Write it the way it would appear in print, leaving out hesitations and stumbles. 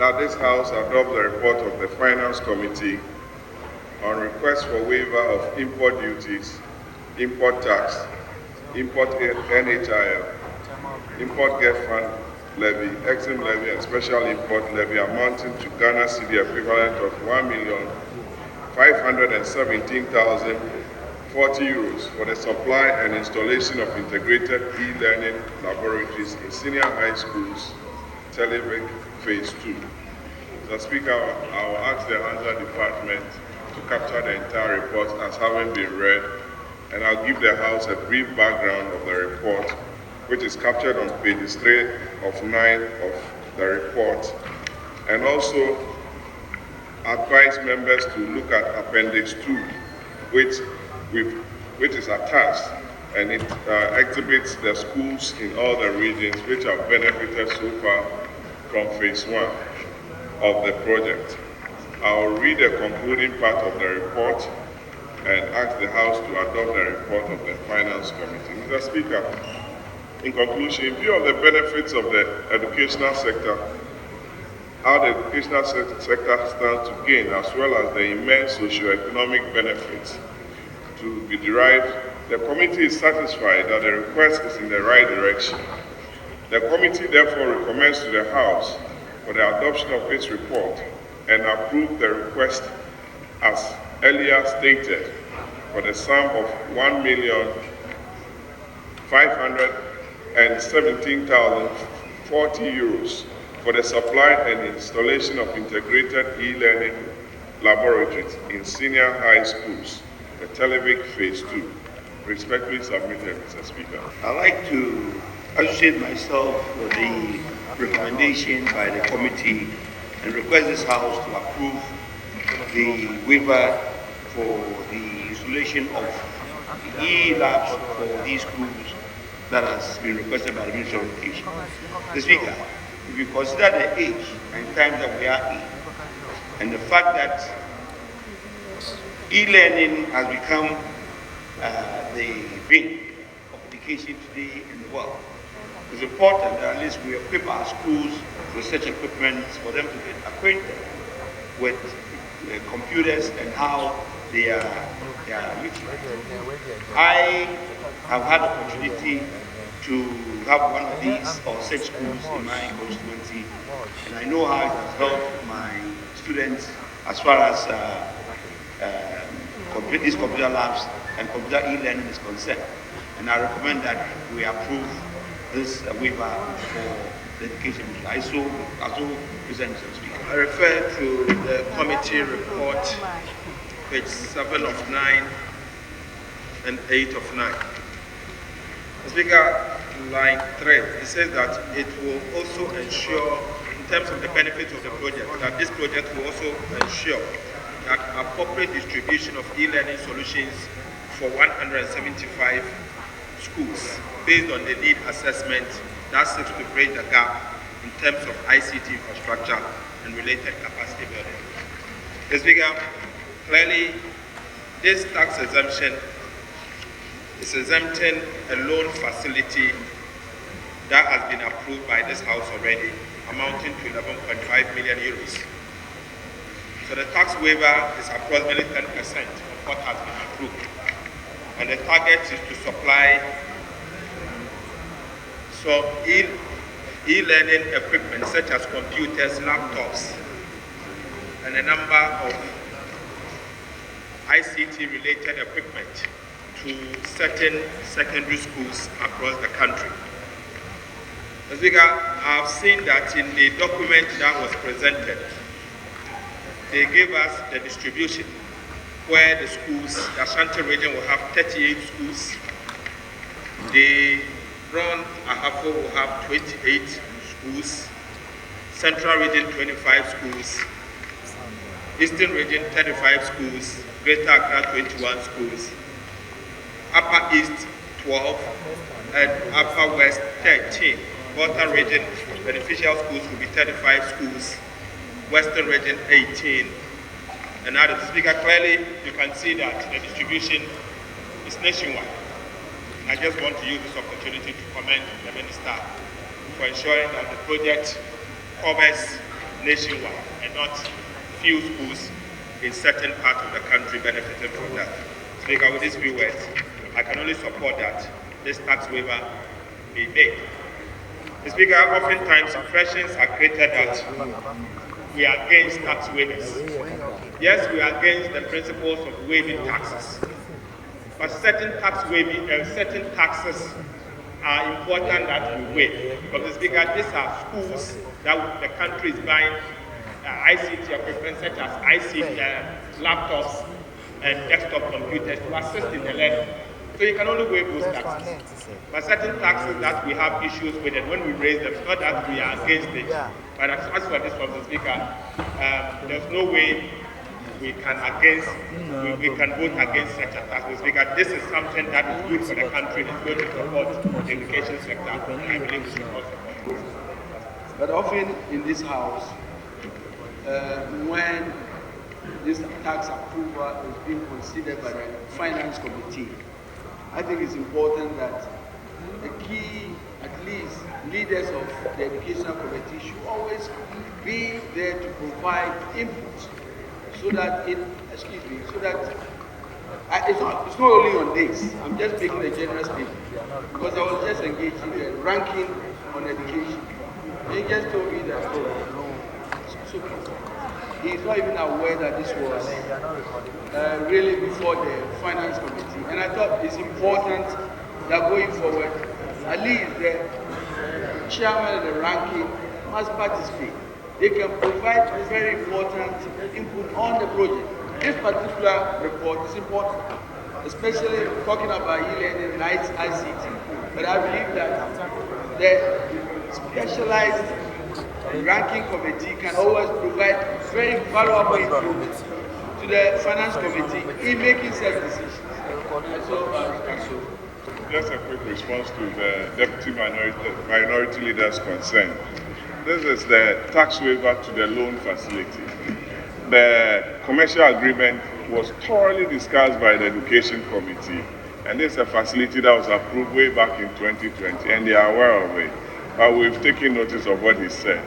that this House adopt the report of the Finance Committee on request for waiver of import duties, import tax, import NHIL, import get fund levy, exim levy, and special import levy amounting to Ghana cedi equivalent of 1,517,040 euros for the supply and installation of integrated e-learning laboratories in senior high schools, Televic Phase 2. Mr. Speaker, I will ask the Answer Department to capture the entire report as having been read, and I'll give the House a brief background of the report, which is captured on pages 3 of 9 of the report, and also advise members to look at Appendix 2, which is attached, and it exhibits the schools in all the regions which have benefited so far from Phase 1 of the project. I will read the concluding part of the report and ask the House to adopt the report of the Finance Committee. Mr. Speaker, in conclusion, in view of the benefits of the educational sector, how the educational sector stands to gain, as well as the immense socio-economic benefits to be derived, the committee is satisfied that the request is in the right direction. The committee therefore recommends to the House for the adoption of this report and approve the request as earlier stated for the sum of 1,517,040 euros for the supply and installation of integrated e-learning laboratories in senior high schools, the Televic Phase 2. Respectfully submitted, Mr. Speaker. I'd like to associate myself with the recommendation by the committee and request this House to approve the waiver for the installation of e-labs for these schools that has been requested by the Ministry of Education. Mr. Speaker, if you consider the age and time that we are in, and the fact that e-learning has become the vein of education today in the world, it's important that at least we equip our schools with such equipment for them to get acquainted with computers and how they are utilized. I have had the opportunity to have one of these or such schools in my constituency, and I know how it has helped my students as far as these computer labs and computer e-learning is concerned. And I recommend that we approve this waiver for the education. I so present, Mr. Speaker. I refer to the committee report, page 7 of 9 and 8 of 9. Mr. Speaker, line 3, it says that it will also ensure, in terms of the benefits of the project, that this project will also ensure that appropriate distribution of e-learning solutions for 175 schools based on the need assessment that seeks to bridge the gap in terms of ICT infrastructure and related capacity building. Mr. Speaker, clearly this tax exemption is exempting a loan facility that has been approved by this House already, amounting to 11.5 million euros. So the tax waiver is approximately 10% of what has been approved. And the target is to supply some e-learning equipment such as computers, laptops, and a number of ICT-related equipment to certain secondary schools across the country. Mr. Speaker, I have seen that in the document that was presented, they gave us the distribution where the schools, the Ashanti region will have 38 schools. The Brown Ahafo will have 28 schools. Central region, 25 schools. Eastern region, 35 schools. Greater Accra, 21 schools. Upper East, 12. And Upper West, 13. Northern region, beneficial schools will be 35 schools. Western region, 18. And now, Mr. Speaker, clearly you can see that the distribution is nationwide. I just want to use this opportunity to commend the Minister for ensuring that the project covers nationwide and not few schools in certain parts of the country benefiting from that. Speaker, with these few words, I can only support that this tax waiver be made. Speaker, oftentimes impressions are created that we are against tax waivers. Yes, we are against the principles of waiving taxes, but certain taxes are important that we waive. Because Speaker, these are schools that the country is buying ICT equipment such as ICT laptops and desktop computers to assist in the learning. So you can only waive those taxes. But certain taxes that we have issues with, and when we raise them, it's not that we are against it. But as for this from the Speaker, there's no way we can vote against such a tax. Speaker, this is something that is good for the country. It's going to support the education sector, and I believe we should all support it. But often in this house, when this tax approval is being considered by the Finance Committee, I think it's important that the key, at least leaders of the Educational Committee should always be there to provide input so that it's not only on this. I'm just making a general statement because I was just engaged in the ranking on education. He just told me that he's not even aware that this was really before the Finance Committee. And I thought it's important that going forward, at least the chairman and the ranking must participate. They can provide very important input on the project. This particular report is important, especially talking about e-learning and ICT. But I believe that the specialized ranking committee can always provide very valuable input to the Finance Committee in making such decisions. Just a quick response to the Deputy Minority Leader's concern. This is the tax waiver to the loan facility. The commercial agreement was thoroughly discussed by the Education Committee, and this is a facility that was approved way back in 2020, and they are aware of it. But we've taken notice of what he said.